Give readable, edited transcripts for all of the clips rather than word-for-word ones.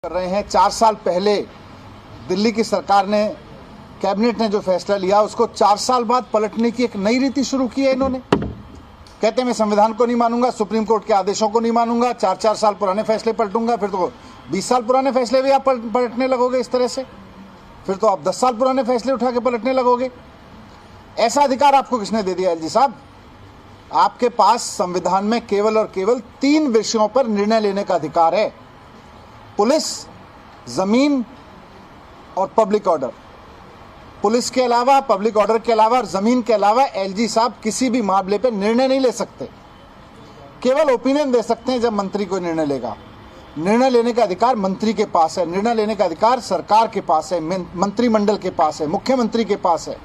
कर रहे हैं। 4 साल पहले दिल्ली की सरकार ने, कैबिनेट ने जो फैसला लिया उसको 4 साल बाद पलटने की एक नई रीति शुरू की है इन्होंने। कहते हैं मैं संविधान को नहीं मानूंगा, सुप्रीम कोर्ट के आदेशों को नहीं मानूंगा, 4-4 साल पुराने फैसले पलटूंगा। फिर तो 20 साल पुराने फैसले भी आप पलटने लगोगे इस तरह से। फिर तो आप 10 साल पुराने फैसले उठा के पलटने लगोगे। ऐसा अधिकार आपको किसने दे दिया एलजी साहब? आपके पास संविधान में केवल और केवल 3 विषयों पर निर्णय लेने का अधिकार है: पुलिस, जमीन और पब्लिक ऑर्डर। पुलिस के अलावा, पब्लिक ऑर्डर के अलावा और जमीन के अलावा एलजी साहब किसी भी मामले पर निर्णय नहीं ले सकते। केवल ओपिनियन दे सकते हैं जब मंत्री कोई निर्णय लेगा। निर्णय लेने का अधिकार मंत्री के पास है, निर्णय लेने का अधिकार सरकार के पास है, मंत्रिमंडल के पास है, मुख्यमंत्री के पास है।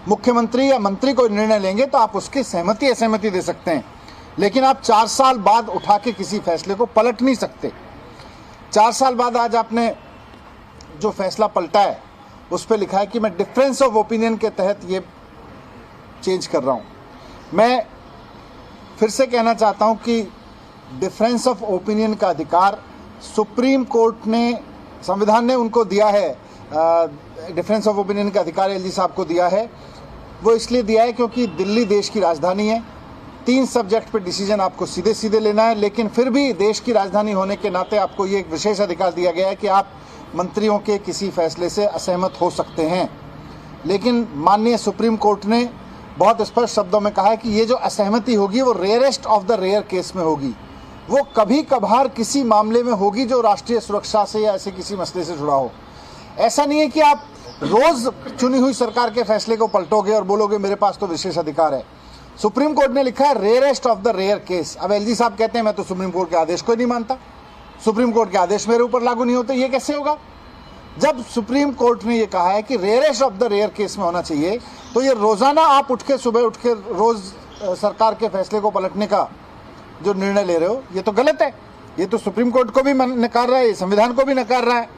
मुख्यमंत्री या मंत्री कोई निर्णय लेंगे तो आप उसकी सहमति असहमति दे सकते हैं, लेकिन आप 4 साल बाद उठा के किसी फैसले को पलट नहीं सकते। 4 साल बाद आज आपने जो फैसला पलटा है उस पर लिखा है कि मैं डिफरेंस ऑफ ओपिनियन के तहत ये चेंज कर रहा हूँ। मैं फिर से कहना चाहता हूँ कि डिफरेंस ऑफ ओपिनियन का अधिकार सुप्रीम कोर्ट ने, संविधान ने उनको दिया है। डिफरेंस ऑफ ओपिनियन का अधिकार एलजी साहब को दिया है। वो इसलिए दिया है क्योंकि दिल्ली देश की राजधानी है। 3 सब्जेक्ट पे डिसीजन आपको सीधे सीधे लेना है, लेकिन फिर भी देश की राजधानी होने के नाते आपको ये एक विशेष अधिकार दिया गया है कि आप मंत्रियों के किसी फैसले से असहमत हो सकते हैं। लेकिन माननीय सुप्रीम कोर्ट ने बहुत स्पष्ट शब्दों में कहा है कि ये जो असहमति होगी वो rarest of the rare case में होगी। वो कभी कभार किसी मामले में होगी जो राष्ट्रीय सुरक्षा से या ऐसे किसी मसले से जुड़ा हो। ऐसा नहीं है कि आप रोज चुनी हुई सरकार के फैसले को पलटोगे और बोलोगे मेरे पास तो विशेष अधिकार है। सुप्रीम कोर्ट ने लिखा है rarest of the rare case. अब एलजी साहब कहते हैं मैं तो सुप्रीम कोर्ट के आदेश को ही नहीं मानता, सुप्रीम कोर्ट के आदेश मेरे ऊपर लागू नहीं होते। ये कैसे होगा? जब सुप्रीम कोर्ट ने ये कहा है कि rarest of the rare case में होना चाहिए, तो ये रोजाना आप सुबह उठ के रोज सरकार के फैसले को पलटने का जो निर्णय ले रहे हो, ये तो गलत है। ये तो सुप्रीम कोर्ट को भी नकार रहा है, संविधान को भी नकार रहा है।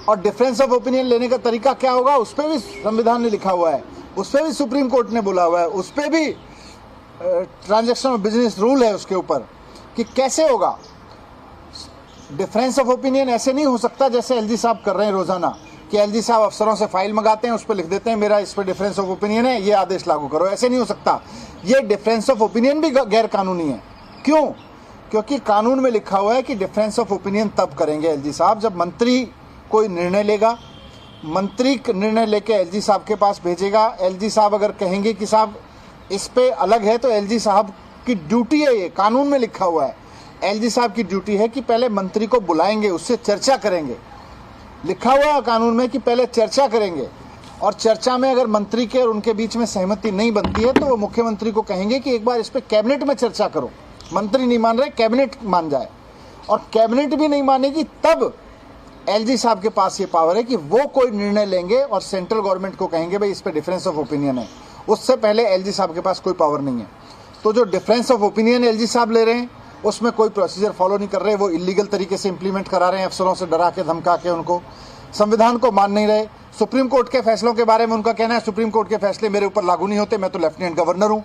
और डिफरेंस ऑफ ओपिनियन लेने का तरीका क्या होगा उस पर भी संविधान ने लिखा हुआ है, उस पर भी सुप्रीम कोर्ट ने बोला हुआ है, उस पर भी ट्रांजैक्शन ऑफ बिजनेस रूल है उसके ऊपर कि कैसे होगा। डिफरेंस ऑफ ओपिनियन ऐसे नहीं हो सकता जैसे एलजी साहब कर रहे हैं रोजाना, कि एलजी साहब अफसरों से फाइल मंगाते हैं, उस पर लिख देते हैं मेरा इस पर डिफरेंस ऑफ ओपिनियन है, ये आदेश लागू करो। ऐसे नहीं हो सकता। ये डिफरेंस ऑफ ओपिनियन भी गैर कानूनी है। क्यों? क्योंकि कानून में लिखा हुआ है कि डिफरेंस ऑफ ओपिनियन तब करेंगे एलजी साहब जब मंत्री कोई निर्णय लेगा, मंत्री निर्णय लेके एलजी साहब के पास भेजेगा। एलजी साहब अगर कहेंगे कि साहब इस पे अलग है, तो एलजी साहब की ड्यूटी है, ये कानून में लिखा हुआ है। एलजी साहब की ड्यूटी है कि पहले मंत्री को बुलाएंगे, उससे चर्चा करेंगे। लिखा हुआ है कानून में कि पहले चर्चा करेंगे, और चर्चा में अगर मंत्री के और उनके बीच में सहमति नहीं बनती है तो वो मुख्यमंत्री को कहेंगे कि एक बार इस पे कैबिनेट में चर्चा करो। मंत्री नहीं मान रहे, कैबिनेट मान जाए, और कैबिनेट भी नहीं मानेगी तब एलजी साहब के पास ये पावर है कि वो कोई निर्णय लेंगे और सेंट्रल गवर्नमेंट को कहेंगे भाई इस पे डिफरेंस ऑफ ओपिनियन है। उससे पहले एलजी साहब के पास कोई पावर नहीं है। तो जो डिफरेंस ऑफ ओपिनियन एलजी साहब ले रहे हैं उसमें कोई प्रोसीजर फॉलो नहीं कर रहे, वो इलीगल तरीके से इंप्लीमेंट करा रहे हैं, अफसरों से डरा के धमका के उनको, संविधान को मान नहीं रहे। सुप्रीम कोर्ट के फैसलों के बारे में उनका कहना है सुप्रीम कोर्ट के फैसले मेरे ऊपर लागू नहीं होते, मैं तो लेफ्टिनेंट गवर्नर हूँ।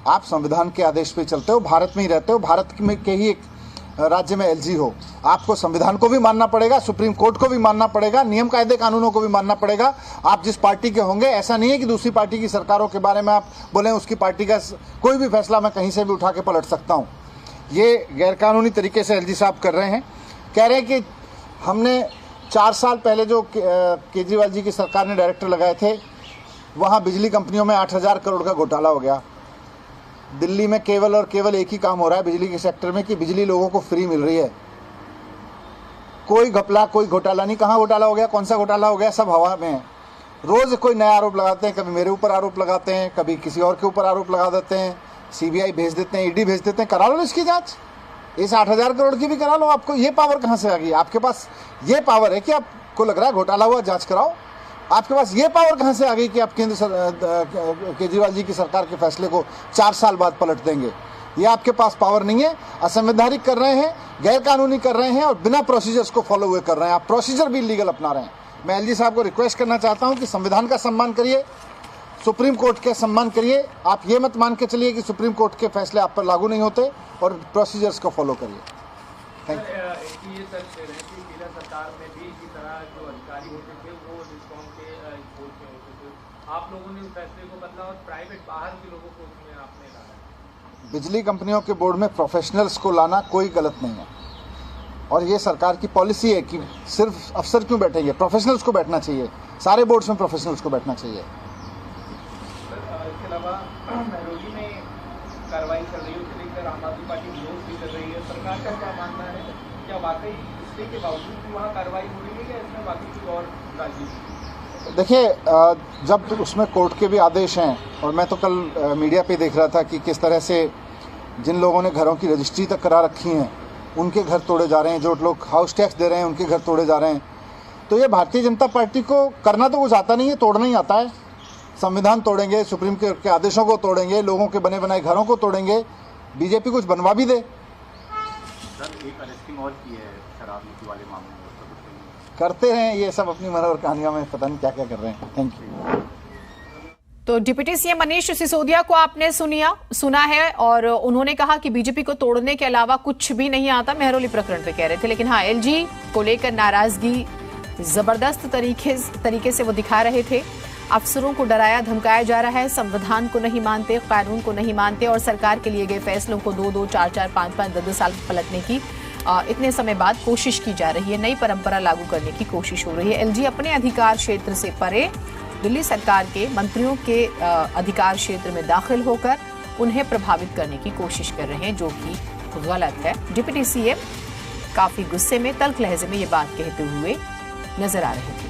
आप संविधान के आदेश पे चलते हो, भारत में ही रहते हो, भारत में के ही एक राज्य में एलजी हो, आपको संविधान को भी मानना पड़ेगा, सुप्रीम कोर्ट को भी मानना पड़ेगा, नियम कायदे कानूनों को भी मानना पड़ेगा। आप जिस पार्टी के होंगे, ऐसा नहीं है कि दूसरी पार्टी की सरकारों के बारे में आप बोलें उसकी पार्टी का कोई भी फैसला मैं कहीं से भी उठा के पलट सकता हूँ। ये गैरकानूनी तरीके से एलजी साहब कर रहे हैं। कह रहे हैं कि हमने 4 साल पहले जो केजरीवाल जी की सरकार ने डायरेक्टर लगाए थे, वहाँ बिजली कंपनियों में 8,000 करोड़ का घोटाला हो गया। दिल्ली में केवल और केवल एक ही काम हो रहा है बिजली के सेक्टर में कि बिजली लोगों को फ्री मिल रही है। कोई घपला, कोई घोटाला नहीं। कहाँ घोटाला हो गया, कौन सा घोटाला हो गया, सब हवा में है। रोज कोई नया आरोप लगाते हैं, कभी मेरे ऊपर आरोप लगाते हैं, कभी किसी और के ऊपर आरोप लगा देते हैं, सीबीआई भेज देते हैं, ईडी भेज देते हैं। करा लो इसकी जांच, इस 8,000 करोड़ की भी करा लो। आपको ये पावर कहाँ से आ गई? आपके पास ये पावर है कि आपको लग रहा है घोटाला हुआ, जांच कराओ। आपके पास ये पावर कहाँ से आ गई कि आप केजरीवाल जी की सरकार के फैसले को 4 साल बाद पलट देंगे? ये आपके पास पावर नहीं है। असंवैधानिक कर रहे हैं, गैर कानूनी कर रहे हैं, और बिना प्रोसीजर्स को फॉलो हुए कर रहे हैं। आप प्रोसीजर भी इलीगल अपना रहे हैं। मैं एलजी साहब को रिक्वेस्ट करना चाहता हूँ कि संविधान का सम्मान करिए, सुप्रीम कोर्ट के सम्मान करिए। आप ये मत मान के चलिए कि सुप्रीम कोर्ट के फैसले आप पर लागू नहीं होते, और प्रोसीजर्स को फॉलो करिए। Thank you. केरल सरकार में भी इसी तरह जो अधिकारी होते थे वो डिस्कॉम के बोर्ड में होते थे। आप लोगों ने उस फैसले को बदला और प्राइवेट बाहर के लोगों को उसमें आपने लाया। बिजली कंपनियों के बोर्ड में प्रोफेशनल्स को लाना कोई गलत नहीं है, और ये सरकार की पॉलिसी है कि सिर्फ अफसर क्यों बैठेंगे, प्रोफेशनल्स को बैठना चाहिए, सारे बोर्ड्स में प्रोफेशनल्स को बैठना चाहिए। इसके अलावा महरौली में कार्रवाई चल रही है, उसको लेकर आम आदमी पार्टी विरोध भी कर रही है। सरकार का क्या मानना है, क्या वाकई इसके के बावजूद भी वहाँ कार्रवाई हो रही है या इसमें बाकी कोई और राजनीति? देखिए, जब उसमें कोर्ट के भी आदेश हैं, और मैं तो कल मीडिया पे देख रहा था कि किस तरह से जिन लोगों ने घरों की रजिस्ट्री तक करा रखी हैं उनके घर तोड़े जा रहे हैं, जो लोग हाउस टैक्स दे रहे हैं उनके घर तोड़े जा रहे हैं। तो ये भारतीय जनता पार्टी को करना तो कुछ आता नहीं है, तोड़ना ही आता है। संविधान तोड़ेंगे, सुप्रीम कोर्ट के आदेशों को तोड़ेंगे, लोगों के बने बनाए घरों को तोड़ेंगे, बीजेपी कुछ बनवा भी दे। सर, एक अरेस्टिंग और की है शराब नीति वाले मामले में, करते हैं ये सब अपनी मनोहर कहानियों में, पता नहीं क्या क्या कर रहे हैं। Thank you. तो डिप्टी सीएम मनीष सिसोदिया को आपने सुना है, और उन्होंने कहा कि बीजेपी को तोड़ने के अलावा कुछ भी नहीं आता, महरौली प्रकरण पे कह रहे थे। लेकिन हाँ, एलजी को लेकर नाराजगी जबरदस्त तरीके से वो दिखा रहे थे। अफसरों को डराया धमकाया जा रहा है, संविधान को नहीं मानते, कानून को नहीं मानते, और सरकार के लिए गए फैसलों को 2-2, 4-4, 5-5, 10 साल पलटने की इतने समय बाद कोशिश की जा रही है। नई परंपरा लागू करने की कोशिश हो रही है। एलजी अपने अधिकार क्षेत्र से परे दिल्ली सरकार के मंत्रियों के अधिकार क्षेत्र में दाखिल होकर उन्हें प्रभावित करने की कोशिश कर रहे हैं, जो कि गलत है। डिप्टी सीएम काफी गुस्से में, तल्ख लहजे में ये बात कहते हुए नजर आ रहे थे।